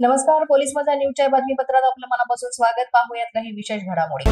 नमस्कार, पोलीस माझा न्यूजच्या बातमीपत्रात आपलं मनापासून स्वागत. पाहूयात काही विशेष घडामोडी.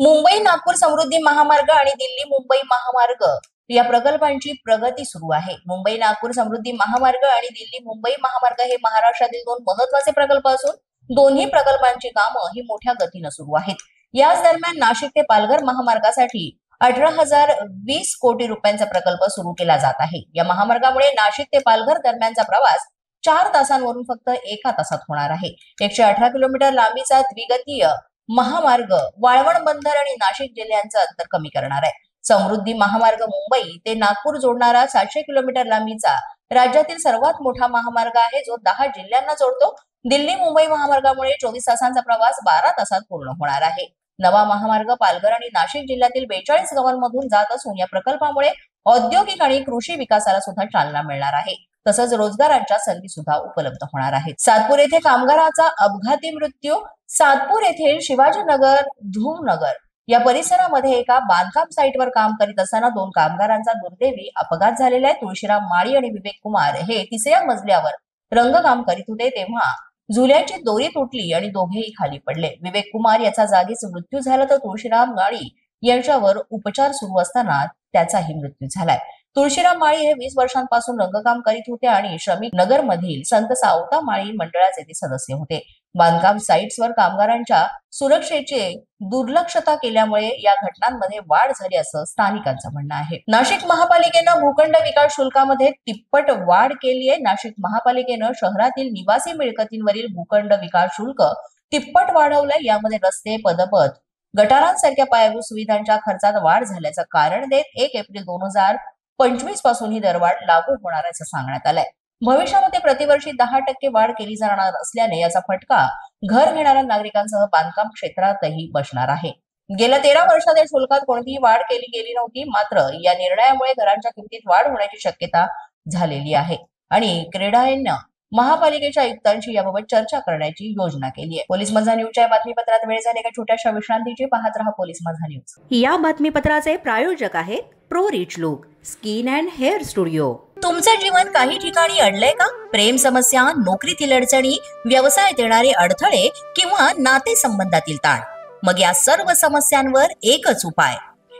मुंबई नागपूर समृद्धी महामार्ग आणि दिल्ली मुंबई महामार्ग या प्रकल्पांची प्रगती सुरू आहे. मुंबई नागपूर समृद्धी महामार्ग आणि दिल्ली मुंबई महामार्ग हे महाराष्ट्रातील दोन महत्त्वाचे प्रकल्प असून दोन्ही प्रकल्पांची कामं ही मोठ्या गतीनं सुरू आहेत. याच दरम्यान नाशिक ते पालघर महामार्गासाठी 18,020 कोटी रुपयांचा प्रकल्प सुरू केला जात आहे. या महामार्गामुळे नाशिक ते पालघर दरम्यानचा प्रवास 4 तासांवरून फक्त 1 तासात होणार आहे. 118 किलोमीटर लांबीचा द्विगतीय महामार्ग वाळवण बंदर आणि नाशिक जिल्ह्यांचं अंतर कमी करणार आहे. समृद्धी महामार्ग मुंबई ते नागपूर जोडणारा 700 किलोमीटर लांबीचा राज्यातील सर्वात मोठा महामार्ग आहे, जो 10 जिल्ह्यांना जोडतो. दिल्ली मुंबई महामार्गामुळे 24 तासांचा प्रवास 12 तासात पूर्ण होणार आहे. नवा महामार्ग पालघर आणि नाशिक जिल्ह्यातील 42 गावांमधून जात असून या प्रकल्पामुळे औद्योगिक आणि कृषी विकासाला सुद्धा चालना मिळणार आहे. तसंच रोजगारांच्या संधी सुद्धा उपलब्ध होणार आहेत. सातपूर येथे कामगाराचा अपघाती मृत्यू. सातपूर येथील शिवाजीनगर धूमनगर या परिसरामध्ये एका बांधकाम साईटवर काम करीत असताना 2 कामगारांचा दुर्दैवी अपघात झालेला आहे. तुळशीराम माळी आणि विवेक कुमार हे 3ऱ्या मजल्यावर रंगकाम करीत होते, तेव्हा झुल्याची दोरी तुटली आणि दोघेही खाली पडले. विवेक कुमार याचा जागीच मृत्यू झाला, तर तुळशीराम माळी यांच्यावर उपचार सुरू असताना त्याचाही मृत्यू झालाय. तुळशीराम माळी हे 20 वर्षांपासून रंगकाम करीत होते आणि श्रमिक नगर मधील संत सावता माळी मंडळाचे ते सदस्य होते. बांधकाम साइट्सवर कामगारांच्या सुरक्षेचे दुर्लक्षता केल्यामुळे या घटनांमध्ये वाढ झाली असं स्थानिकांचं म्हणणं आहे. नाशिक महापालिकेनं भूखंड विकास शुल्कामध्ये तिप्पट वाढ केली आहे. नाशिक महापालिकेनं शहरातील निवासी मिळकतींवरील भूखंड विकास शुल्क तिप्पट वाढवलंय. यामध्ये रस्ते, पदपथ, गटारांसारख्या पायाभूत सुविधांच्या खर्चात वाढ झाल्याचं कारण देत 1 एप्रिल 2025 पासून ही दरवाढ लागू होणार असं सांगण्यात आलंय. भविष्यामध्ये प्रतिवर्षी 10% वाढ केली जाणार असल्याने याचा फटका घर घेणाऱ्या नागरिकांसह बांधकाम क्षेत्रातही बसणार आहे. गेल्या 13 वर्षात या शुल्कात कोणतीही वाढ केली गेली नव्हती. मात्र या निर्णयामुळे घरांच्या किमतीत वाढ होण्याची शक्यता झालेली आहे आणि क्रेडाईनं महापालिकेच्या आयुक्तांशी याबाबत चर्चा करण्याची योजना केली आहे. पोलीस माझा न्यूजच्या बातमीपत्रात वेळ झाली एका छोट्याशा विश्रांतीची. पाहत रहा पोलीस माझा न्यूज. या बातमीपत्राचे प्रायोजक आहेत pro rich look skin and hair studio. तुमचं जीवन काही ठिकाणी अडलंय का? प्रेम समस्या, नोकरीतील अडचणी, व्यवसायात येणारे अडथळे किंवा नाते संबंधातील ताण, मग या सर्व समस्यांवर एकच उपाय,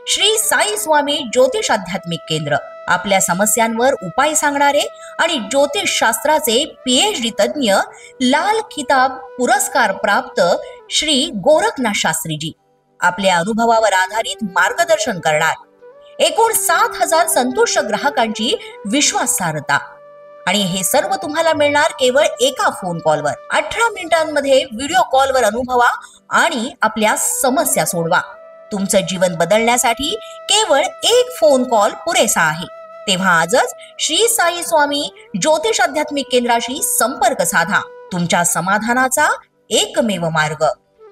श्री साई स्वामी ज्योतिष आध्यात्मिक केंद्र. आपल्या समस्यांवर उपाय सांगणारे आणि ज्योतिष शास्त्राचे PhD तज्ञ, लाल खिताब पुरस्कार प्राप्त श्री गोरखनाथ शास्त्रीजी आपल्या अनुभवावर आधारित मार्गदर्शन करणार. एकूण 7,000 संतुष्ट ग्राहकांची विश्वासार्हता आणि हे सर्व तुम्हाला मिळणार केवळ एका फोन कॉलवर. 18 मिनिटांमध्ये व्हिडिओ कॉलवर अनुभवा आणि आपल्या समस्या सोडवा. तुमचं जीवन बदलण्यासाठी केवळ एक फोन कॉल पुरेसा आहे. तेव्हा आजच श्री साई स्वामी ज्योतिष आध्यात्मिक केंद्राशी संपर्क साधा. तुमच्या समाधानाचा एकमेव मार्ग.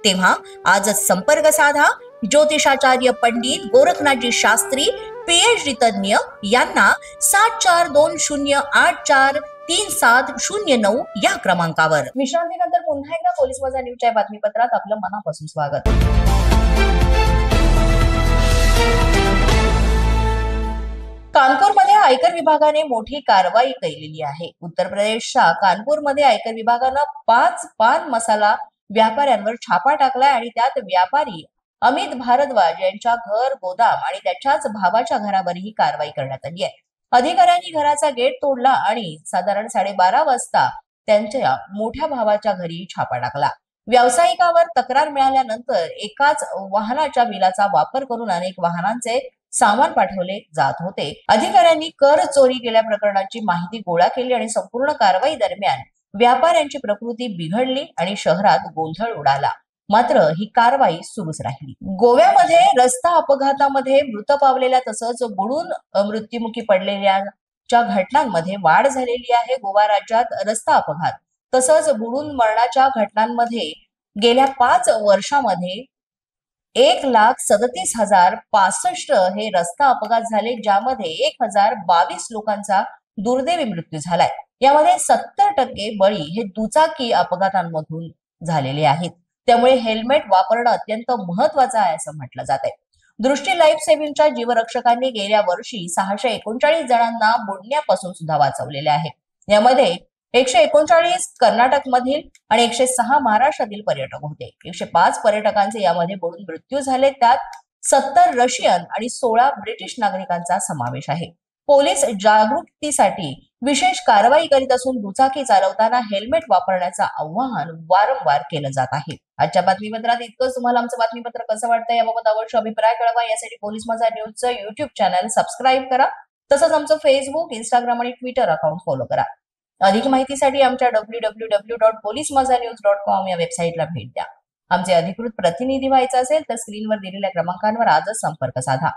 तेव्हा आजच संपर्क साधा. ज्योतिषाचार्य पंडित गोरखनाथजी शास्त्री PhD तज्ञ यांना 7420843709 या क्रमांकावर. विश्रांतीनंतर पुन्हा एकदा पोलीस माझा न्यूजच्या बातमीपत्रात आपलं मनापासून स्वागत. कानपूरमध्ये आयकर विभागाने मोठी कारवाई केलेली आहे. उत्तर प्रदेशच्या कानपूरमध्ये आयकर विभागानं 5 पान मसाला व्यापाऱ्यांवर छापा टाकलाय आणि त्यात व्यापारी अमित भारद्वाज यांच्या घर, गोदाम आणि त्याच्याच भावाच्या घरावर ही कारवाई करण्यात आली आहे. अधिकाऱ्यांनी घराचा गेट तोडला आणि साधारण 12:30 वाजता त्यांच्या मोठ्या भावाच्या घरी छापा टाकला. व्यावसायिकावर तक्रार मिळाल्यानंतर एकाच वाहनाच्या बिलाचा वापर करून अनेक वाहनांचे सामान पाठवले जात होते. अधिकाऱ्यांनी कर चोरी केल्या प्रकरणाची माहिती गोळा केली आणि संपूर्ण कारवाई दरम्यान व्यापाऱ्यांची प्रकृती बिघडली आणि शहरात गोंधळ उडाला. मात्र ही कारवाई सुरूच राहिली. गोव्यामध्ये रस्ता अपघातामध्ये मृत पावलेल्या तसंच बुडून मृत्युमुखी पडलेल्या घटनांमध्ये वाढ झालेली आहे. गोवा राज्यात रस्ता अपघात तसंच बुडून मरणाच्या घटनांमध्ये गेल्या 5 वर्षांमध्ये 1,37,065 हे रस्ता अपघात झाले, ज्यामध्ये 1,022 लोकांचा दुर्दैवी मृत्यू झालाय. यामध्ये 70% बळी हे दुचाकी अपघातांमधून झालेले आहेत. त्यामुळे हेल्मेट वापरणं अत्यंत महत्वाचं आहे असं म्हटलं जात आहे. दृष्टी लाईफ सेव्हिंगच्या जीवरक्षकांनी गेल्या वर्षी 639 जणांना बुडण्यापासून सुद्धा वाचवलेले आहे. यामध्ये 139 कर्नाटकमधील आणि 106 महाराष्ट्रातील पर्यटक होते. 105 पर्यटकांचे यामध्ये बुडून मृत्यू झाले. त्यात 70 रशियन आणि 16 ब्रिटिश नागरिकांचा समावेश आहे. पोलीस जागृतीसाठी विशेष कारवाई करीत असून दुचाकी चालवताना हेल्मेट वापरण्याचं आवाहन वारंवार केलं जात आहे. आजच्या बातमीपत्रात इतकंच. तुम्हाला आमचं बातमीपत्र कसं वाटतं याबाबत अवश्य अभिप्राय कळवा. यासाठी पोलीस माझा न्यूजचं युट्यूब चॅनल सबस्क्राईब करा. तसंच आमचं फेसबुक, इंस्टाग्राम आणि ट्विटर अकाउंट फॉलो करा. अधिक माहितीसाठी आमच्या www.polismazanews.com या वेबसाईटला भेट द्या. आमचे अधिकृत प्रतिनिधी व्हायचं असेल तर स्क्रीनवर दिलेल्या क्रमांकांवर आजच संपर्क साधा.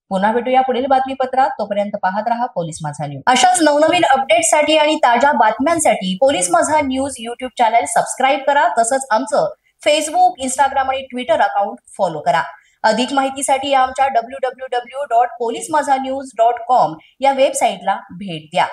पुन्हा भेटूया पुढील बातमीपत्रात. तोपर्यंत पाहत रहा पोलीस माझा न्यूज. अशाच नवनवीन अपडेटसाठी आणि ताज्या बातम्यांसाठी पोलीस माझा न्यूज युट्यूब चॅनल सबस्क्राईब करा. तसंच आमचं फेसबुक, इंस्टाग्राम आणि ट्विटर अकाउंट फॉलो करा. अधिक माहितीसाठी आमच्या www.polismazanews.com या वेबसाईटला भेट द्या.